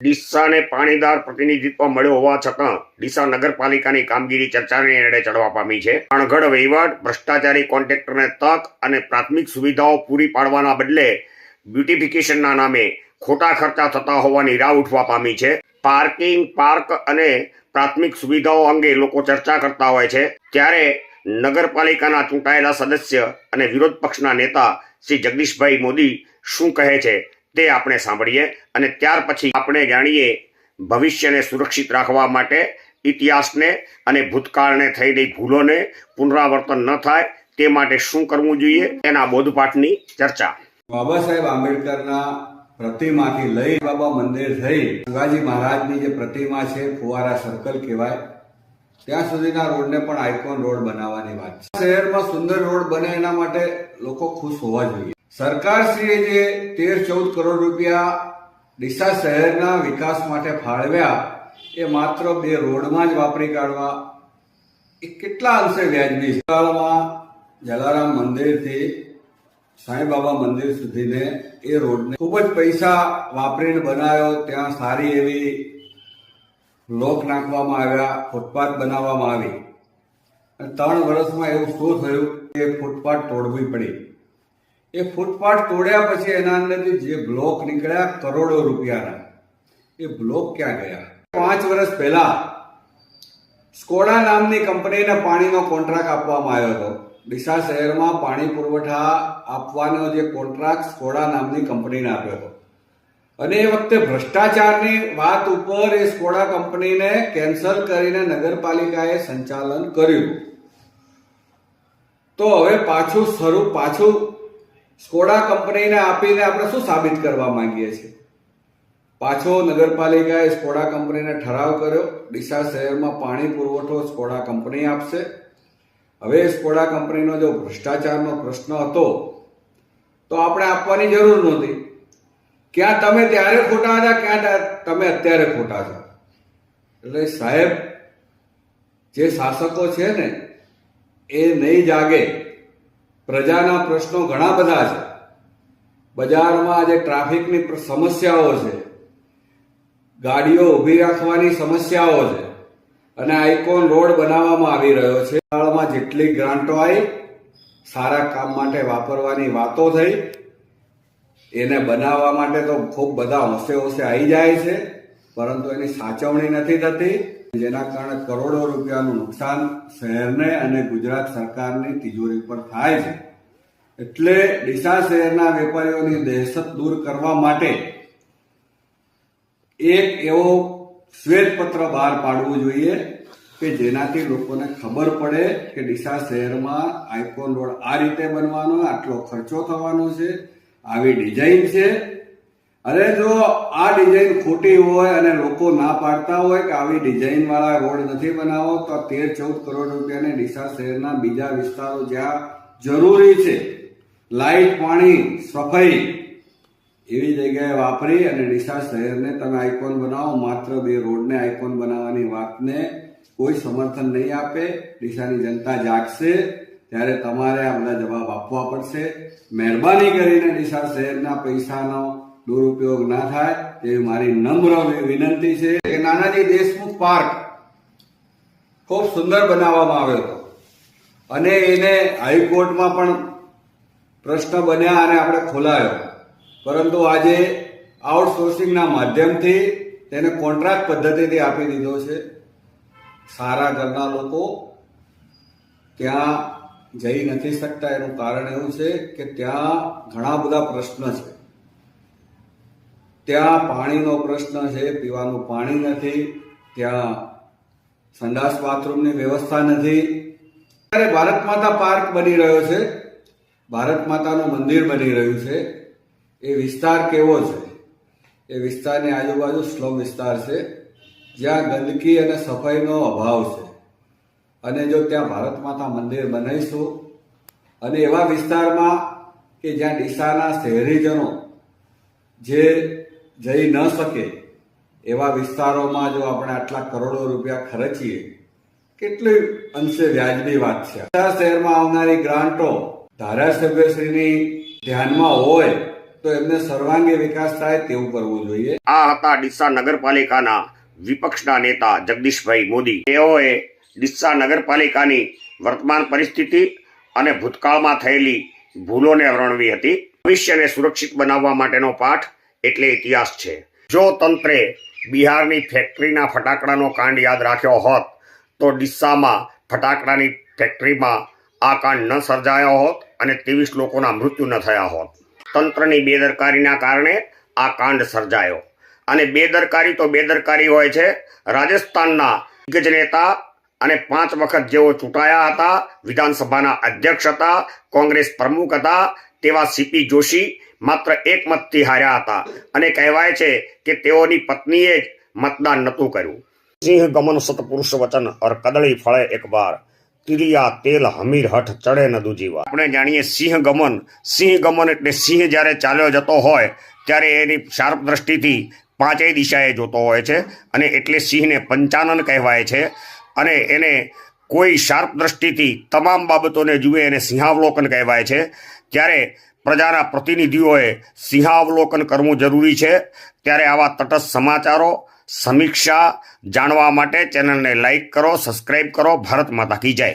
ડીસાને પાણીદાર પ્રતિનિધિત્વ મળ્યો હોવા છતાં ડીસા નગરપાલિકાની કામગીરી ચર્ચાને એડે ચડવા પામી છે. અણઘડ વહીવટ, ભ્રષ્ટાચારી કોન્ટ્રાક્ટરને તક અને પ્રાથમિક સુવિધાઓ પૂરી પાડવાના બદલે બ્યુટિફિકેશનના નામે ખોટા ખર્ચા થતા હોવાની રાવ ઉઠવા પામી છે. પાર્કિંગ, પાર્ક અને પ્રાથમિક સુવિધાઓ અંગે લોકો ચર્ચા કરતા હોય છે, ત્યારે નગરપાલિકાના ચૂંટાયેલા સદસ્ય અને વિરોધ પક્ષના નેતા શ્રી જગદીશભાઈ મોદી શું કહે છે તે આપણે સાંભળીએ અને ત્યાર પછી આપણે જાણીએ ભવિષ્યને સુરક્ષિત રાખવા માટે ઇતિહાસને અને ભૂતકાળને થયેલી ભૂલોને પુનરાવર્તન ન થાય તે માટે શું કરવું જોઈએ તેના બોધપાઠની ચર્ચા. બાબા સાહેબ આંબેડકરના પ્રતિમાથી લઈ બાબા મંદિર થઈ શિવાજી મહારાજની જે પ્રતિમા છે, ફુવારા સર્કલ કહેવાય, ત્યાં સુધીના રોડને પણ આઇકોન રોડ બનાવવાની વાત છે. શહેરમાં સુંદર રોડ બને એના માટે લોકો ખુશ હોવા જોઈએ. સરકારશ્રીએ જે 13-14 કરોડ રૂપિયા ડીસા શહેરના વિકાસ માટે ફાળવ્યા એ માત્ર 2 રોડમાં જ વાપરી કાઢવા એ કેટલા અંશે વ્યાજબી છે. જલારામ મંદિરથી સાંઈબાબા મંદિર સુધીને એ રોડને ખૂબ જ પૈસા વાપરીને બનાવ્યો. ત્યાં સારી એવી બ્લોક નાખવામાં આવ્યા, ફૂટપાથ બનાવવામાં આવી અને 3 વર્ષમાં એવું શું થયું કે ફૂટપાથ તોડવી પડી. એ ફૂટપાથ તોડ્યા પછી એના અંદરથી જે બ્લોક નીકળ્યા કરોડો રૂપિયાના, એ બ્લોક ક્યાં ગયા? 5 વર્ષ પહેલા સ્કોડા નામની કંપનીને પાણીનો કોન્ટ્રાક્ટ આપવામાં આવ્યો હતો. ડીસા શહેરમાં પાણી પુરવઠા આપવાનો જે કોન્ટ્રાક્ટ સ્કોડા નામની કંપનીને આપ્યો હતો અને એ વખતે ભ્રષ્ટાચારની વાત ઉપર એ સ્કોડા કંપનીને કેન્સલ કરીને નગરપાલિકાએ સંચાલન કર્યું. તો હવે પાછું સ્કોડા કંપનીને આપીને આપણે શું સાબિત કરવા માંગીએ છીએ? પાછો નગરપાલિકાએ સ્કોડા કંપનીને ઠરાવ કર્યો, ડીસા શહેરમાં પાણી પુરવઠો સ્કોડા કંપની આપશે. હવે સ્કોડા કંપનીનો જો ભ્રષ્ટાચારનો પ્રશ્ન હતો તો આપણે આપવાની જરૂર નહોતી. ક્યાં તમે ત્યારે ખોટા હતા, ક્યાં તમે અત્યારે ખોટા છો. એટલે સાહેબ, જે શાસકો છે ને એ નહીં જાગે. પ્રજાના પ્રશ્નો ઘણા બધા છે. બજારમાં જે ટ્રાફિકની સમસ્યાઓ છે, ગાડીઓ ઊભી રાખવાની સમસ્યાઓ છે અને આઇકોન રોડ બનાવવામાં આવી રહ્યો છે. કાળમાં જેટલી ગ્રાન્ટો આવી સારા કામ માટે વાપરવાની વાતો થઈ, એને બનાવવા માટે તો ખૂબ બધા હોંશે આવી જાય છે, પરંતુ એની સાચવણી નથી થતી, જેના કારણે કરોડો રૂપિયાનું નુકસાન શહેરને અને ગુજરાત સરકારની તિજોરી પર થાય છે. એટલે ડીસા શહેરના વેપારીઓની દહેશત દૂર કરવા માટે એક એવો શ્વેતપત્ર બહાર પાડવું જોઈએ કે જેનાથી લોકોને ખબર પડે કે ડીસા શહેરમાં આઇકોન રોડ આ રીતે બનવાનો, આટલો ખર્ચો થવાનો છે, આવી ડિઝાઇન છે. અને જો આ ડિઝાઇન ખોટી હોય અને લોકો ના પાડતા હોય કે આવી ડિઝાઇન વાળા રોડ નથી બનાવો, તો 13-14 કરોડ રૂપિયાને ડીસા શહેરના બીજા વિસ્તારો જ્યાં જરૂરી છે, લાઇટ, પાણી, સફાઈ, એવી જગ્યાએ વાપરી અને ડીસા શહેરને તમે આઇકોન બનાવો. માત્ર 2 રોડને આઇકોન બનાવવાની વાતને કોઈ સમર્થન નહીં આપે. ડીસાની જનતા જાગશે ત્યારે તમારે આ બધા જવાબ આપવા પડશે. મહેરબાની કરીને ડીસા શહેરના પૈસાનો દુરુપયોગ ના થાય તેવી મારી નમ્ર વિનંતી છે. એ નાનાજી દેશમુખ પાર્ક ખૂબ સુંદર બનાવવામાં આવ્યો હતો અને એને હાઈકોર્ટમાં પણ પ્રશ્ન બન્યા અને આપણે ખોલાયો, પરંતુ આજે આઉટસોર્સિંગના માધ્યમથી તેને કોન્ટ્રાક્ટ પદ્ધતિથી આપી દીધો છે. સારા ઘરના લોકો ત્યાં જઈ નથી શકતા. એનું કારણ એવું છે કે ત્યાં ઘણા બધા પ્રશ્ન છે. ત્યાં પાણીનો પ્રશ્ન છે, પીવાનું પાણી નથી, ત્યાં સંડાસ બાથરૂમની વ્યવસ્થા નથી. ત્યારે ભારત માતા પાર્ક બની રહ્યો છે, ભારત માતાનું મંદિર બની રહ્યું છે. એ વિસ્તાર કેવો છે? એ વિસ્તારની આજુબાજુ સ્લમ વિસ્તાર છે, જ્યાં ગંદકી અને સફાઈનો અભાવ છે. અને જો ત્યાં ભારત માતા મંદિર બનાવીશું અને એવા વિસ્તારમાં કે જ્યાં ડીસાના શહેરીજનો જે જઈ ન શકે એવા વિસ્તારોમાં જો આપણે આટલા કરોડો રૂપિયા ખર્ચીએ, કેટલી અંશે વ્યાજબી વાત છે. શહેરમાં આવનારી ગ્રાન્ટો ધારાસભ્યશ્રીની ધ્યાનમાં હોય તો એમને સર્વાંગી વિકાસ થાય તેવું કરવું જોઈએ. આ હતા ડીસા નગરપાલિકાના વિપક્ષના નેતા જગદીશભાઈ મોદી. તેઓએ ડીસા નગરપાલિકાની વર્તમાન પરિસ્થિતિ અને ભૂતકાળમાં થયેલી ભૂલોને વર્ણવી હતી. ભવિષ્યને સુરક્ષિત બનાવવા માટેનો પાઠ એટલે ઇતિહાસ છે. જો તંત્રે બિહારની ફેક્ટરીના ફટાકડાનો કાંડ યાદ રાખ્યો હોત તો ડીસામાં ફટાકડાની ફેક્ટરીમાં આ કાંડ ન સર્જાયો હોત અને 23 લોકોના મૃત્યુ ન થયા હોત. તંત્રની બેદરકારીના કારણે આ કાંડ સર્જાયો. અને બેદરકારી તો બેદરકારી હોય છે. રાજસ્થાનના દિગ્ગજ નેતા અને 5 વખત જેઓ ચૂંટાયા હતા, વિધાનસભાના અધ્યક્ષ હતા, કોંગ્રેસ પ્રમુખ હતા, તેવા સીપી જોશી માત્ર 1 મતથી હાર્યા હતા અને કહેવાય છે કે તેઓની પત્નીએ જ મતદાન નહોતું કર્યું. સિંહ ગમન સતપુરુષ વચન ઓર કદળી ફળે એક બાર, તિરિયા તેલ હમીર હઠ ચડે ન દૂજી વાર. આપણે જાણીએ સિંહ ગમન એટલે સિંહ જ્યારે ચાલ્યો જતો હોય ત્યારે એની શાર્પ દ્રષ્ટિથી 5 દિશાએ જોતો હોય છે અને એટલે સિંહને પંચાનન કહેવાય છે. અને એને કોઈ શાર્પ દ્રષ્ટિથી તમામ બાબતોને જુએ એને સિંહાવલોકન કહેવાય છે. ત્યારે પ્રજાના પ્રતિનિધિઓએ સિંહાવલોકન કરવું જરૂરી છે. ત્યારે આવા તટસ્થ સમાચારો, સમીક્ષા જાણવા માટે ચેનલને લાઈક કરો, સબસ્ક્રાઇબ કરો. ભારત માતા કી જય.